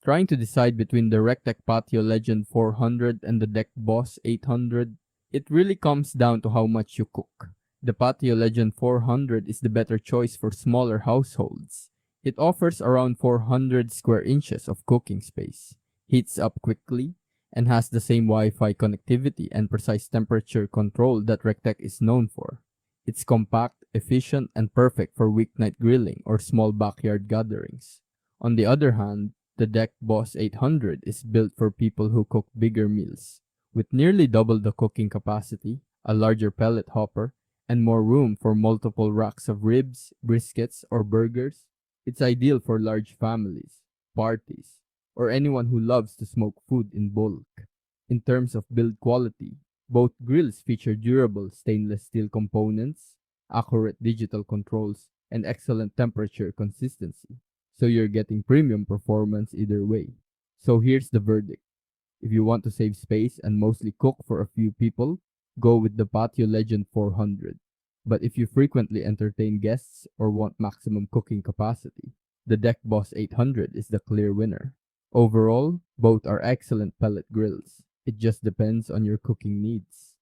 Trying to decide between the Recteq Patio Legend 400 and the Deck Boss 800, it really comes down to how much you cook. The Patio Legend 400 is the better choice for smaller households. It offers around 400 square inches of cooking space, heats up quickly, and has the same Wi-Fi connectivity and precise temperature control that Recteq is known for. It's compact, efficient, and perfect for weeknight grilling or small backyard gatherings. On the other hand, the Deck Boss 800 is built for people who cook bigger meals. With nearly double the cooking capacity, a larger pellet hopper, and more room for multiple racks of ribs, briskets, or burgers, it's ideal for large families, parties, or anyone who loves to smoke food in bulk. In terms of build quality, both grills feature durable stainless steel components, accurate digital controls, and excellent temperature consistency. So you're getting premium performance either way. So here's the verdict. If you want to save space and mostly cook for a few people, go with the Patio Legend 400. But if you frequently entertain guests or want maximum cooking capacity, the Deck Boss 800 is the clear winner. Overall, both are excellent pellet grills. It just depends on your cooking needs.